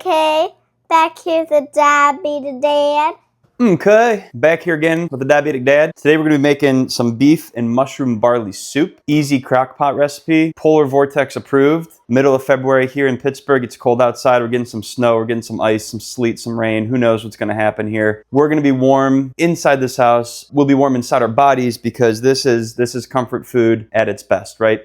Okay, back here's the Diabetic Dad. Okay, back here again with the Diabetic Dad. Today we're going to be making some beef and mushroom barley soup. Easy crock-pot recipe, Polar Vortex approved. Middle of February here in Pittsburgh. It's cold outside. We're getting some snow, we're getting some ice, some sleet, some rain. Who knows what's going to happen here. We're going to be warm inside this house. We'll be warm inside our bodies because this is comfort food at its best, right?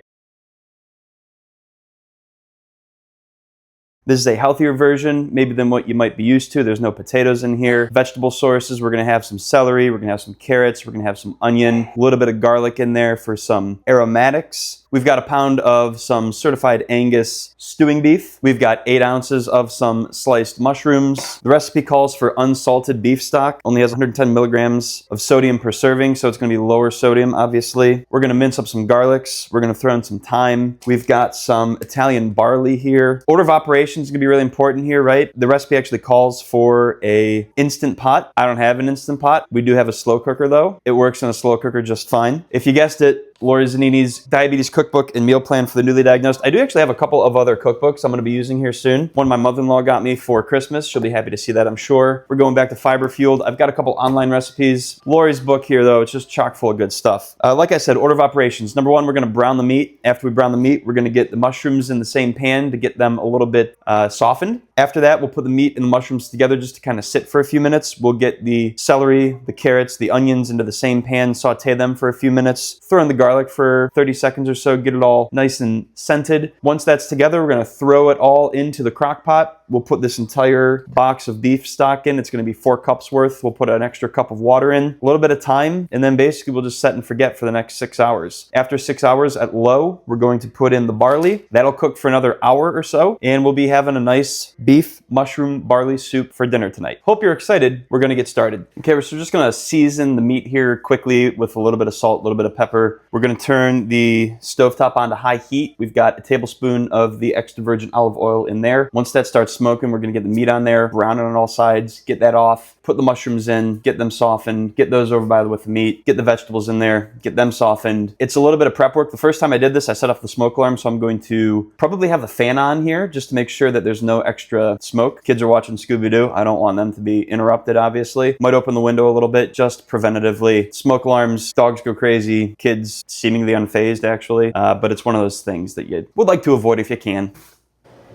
This is a healthier version, maybe than what you might be used to. There's no potatoes in here. Vegetable sources, we're gonna have some celery, we're gonna have some carrots, we're gonna have some onion, a little bit of garlic in there for some aromatics. We've got a pound of some certified Angus stewing beef. We've got 8 ounces of some sliced mushrooms. The recipe calls for unsalted beef stock. Only has 110 milligrams of sodium per serving, so it's gonna be lower sodium, obviously. We're gonna mince up some garlics. We're gonna throw in some thyme. We've got some Italian barley here. Order of operations is gonna be really important here, right? The recipe actually calls for a instant pot. I don't have an instant pot. We do have a slow cooker though. It works in a slow cooker just fine. If you guessed it, Lori Zanini's Diabetes Cookbook and Meal Plan for the Newly Diagnosed. I do actually have a couple of other cookbooks I'm going to be using here soon. One my mother-in-law got me for Christmas. She'll be happy to see that, I'm sure. We're going back to fiber fueled. I've got a couple online recipes. Lori's book here, though, it's just chock full of good stuff. Like I said, order of operations. Number one, we're going to brown the meat. After we brown the meat, we're going to get the mushrooms in the same pan to get them a little bit softened. After that, we'll put the meat and the mushrooms together just to kind of sit for a few minutes. We'll get the celery, the carrots, the onions into the same pan, saute them for a few minutes, throw in the garlic for 30 seconds or so, get it all nice and scented. Once that's together, we're gonna throw it all into the crock pot. We'll put this entire box of beef stock in. It's gonna be 4 cups worth. We'll put an extra cup of water in, a little bit of thyme, and then basically we'll just set and forget for the next 6 hours. After 6 hours at low, we're going to put in the barley. That'll cook for another hour or so, and we'll be having a nice beef mushroom barley soup for dinner tonight. Hope you're excited. We're gonna get started. Okay, so we're just gonna season the meat here quickly with a little bit of salt, a little bit of pepper. We're gonna turn the stovetop on to high heat. We've got a tablespoon of the extra virgin olive oil in there. Once that starts smoking, we're gonna get the meat on there, brown it on all sides, get that off, put the mushrooms in, get them softened, get those over with the meat, get the vegetables in there, get them softened. It's a little bit of prep work. The first time I did this, I set off the smoke alarm, so I'm going to probably have the fan on here just to make sure that there's no extra smoke. Kids are watching Scooby-Doo. I don't want them to be interrupted, obviously. Might open the window a little bit, just preventatively. Smoke alarms, dogs go crazy, kids seemingly unfazed, actually. But it's one of those things that you would like to avoid if you can.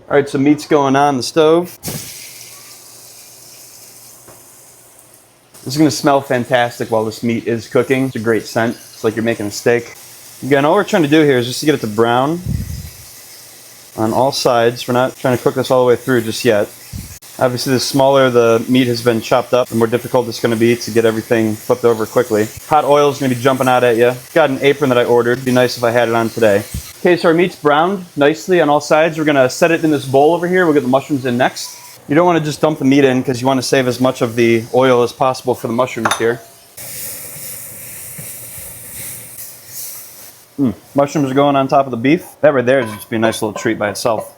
All right, so meat's going on the stove. This is gonna smell fantastic while this meat is cooking. It's a great scent. It's like you're making a steak. Again, all we're trying to do here is just to get it to brown on all sides. We're not trying to cook this all the way through just yet. Obviously, the smaller the meat has been chopped up, the more difficult it's going to be to get everything flipped over quickly. Hot oil is going to be jumping out at you. Got an apron that I ordered. It'd be nice if I had it on today. Okay, so our meat's browned nicely on all sides. We're going to set it in this bowl over here. We'll get the mushrooms in next. You don't want to just dump the meat in because you want to save as much of the oil as possible for the mushrooms here. Mushrooms are going on top of the beef. That right there is just be a nice little treat by itself.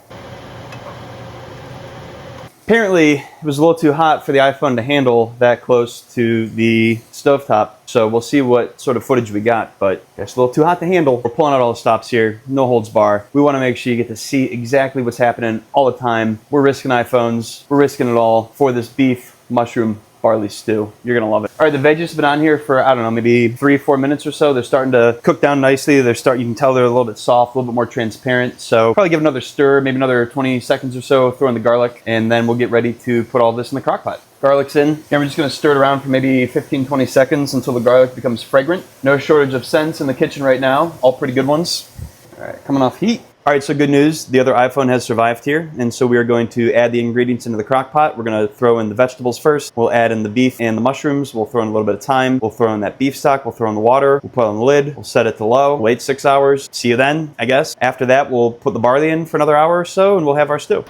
Apparently, it was a little too hot for the iPhone to handle that close to the stovetop, so we'll see what sort of footage we got, but it's a little too hot to handle. We're pulling out all the stops here, no holds bar. We want to make sure you get to see exactly what's happening all the time. We're risking iPhones, we're risking it all for this beef mushroom barley stew. You're gonna love it. All right, the veggies have been on here for, I don't know, maybe 3-4 minutes or so. They're starting to cook down nicely. You can tell they're a little bit soft, a little bit more transparent. So probably give another stir, maybe another 20 seconds or so, throw in the garlic, and then we'll get ready to put all this in the crock pot. Garlic's in, and we're just gonna stir it around for maybe 15-20 seconds until the garlic becomes fragrant. No shortage of scents in the kitchen right now, all pretty good ones. All right, coming off heat. All right, so good news, the other iPhone has survived here, and so we are going to add the ingredients into the crock pot. We're gonna throw in the vegetables first. We'll add in the beef and the mushrooms. We'll throw in a little bit of thyme. We'll throw in that beef stock. We'll throw in the water. We'll put on the lid. We'll set it to low. Wait 6 hours. See you then, I guess. After that, we'll put the barley in for another hour or so, and we'll have our stew.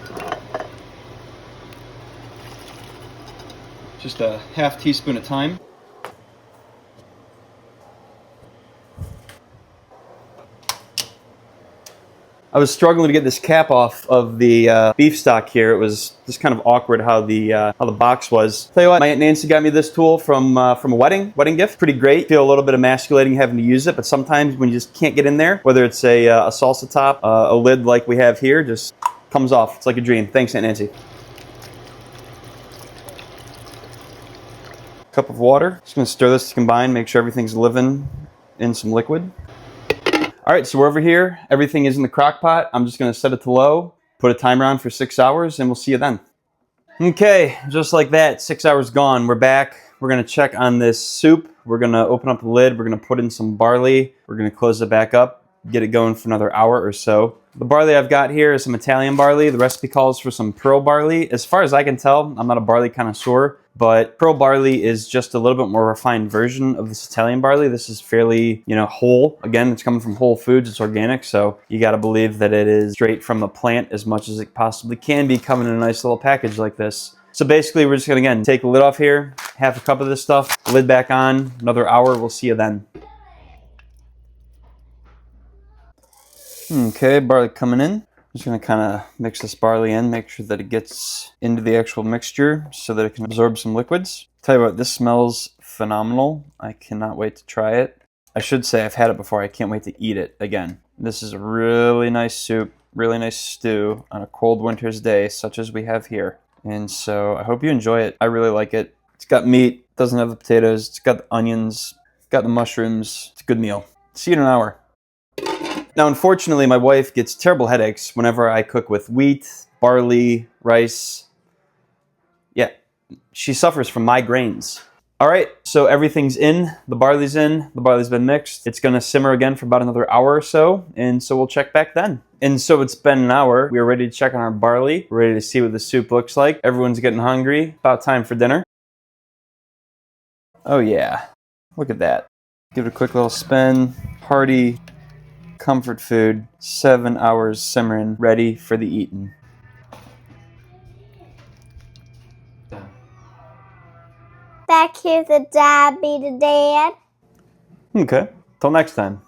Just a half teaspoon of thyme. I was struggling to get this cap off of the beef stock here. It was just kind of awkward how the box was. Tell you what, my Aunt Nancy got me this tool from a wedding gift. Pretty great. Feel a little bit emasculating having to use it, but sometimes when you just can't get in there, whether it's a salsa top, a lid like we have here, just comes off. It's like a dream. Thanks, Aunt Nancy. Cup of water. Just gonna stir this to combine, make sure everything's living in some liquid. All right, so we're over here. Everything is in the crock pot. I'm just gonna set it to low, put a timer on for 6 hours, and we'll see you then. Okay, just like that, 6 hours gone. We're back. We're gonna check on this soup. We're gonna open up the lid. We're gonna put in some barley. We're gonna close it back up, get it going for another hour or so. The barley I've got here is some Italian barley. The recipe calls for some pearl barley. As far as I can tell, I'm not a barley connoisseur, but pearl barley is just a little bit more refined version of this Italian barley. This is fairly, whole. Again, it's coming from Whole Foods. It's organic, so you got to believe that it is straight from the plant as much as it possibly can be, coming in a nice little package like this. So basically, we're just gonna, again, take the lid off here, half a cup of this stuff, lid back on, another hour. We'll see you then. Okay, barley coming in. Just gonna kind of mix this barley in, make sure that it gets into the actual mixture so that it can absorb some liquids. Tell you what, this smells phenomenal. I cannot wait to try it. I should say I've had it before. I can't wait to eat it again. This is a really nice soup, really nice stew on a cold winter's day, such as we have here. And so I hope you enjoy it. I really like it. It's got meat, doesn't have the potatoes, it's got the onions, it's got the mushrooms. It's a good meal. See you in an hour. Now, unfortunately, my wife gets terrible headaches whenever I cook with wheat, barley, rice. Yeah, she suffers from migraines. All right, so everything's in. The barley's in. The barley's been mixed. It's going to simmer again for about another hour or so, and so we'll check back then. And so it's been an hour. We are ready to check on our barley. We're ready to see what the soup looks like. Everyone's getting hungry. About time for dinner. Oh, yeah. Look at that. Give it a quick little spin. Hearty comfort food, 7 hours simmering, ready for the eating. Back here, the Diabetic Dad. Okay, till next time.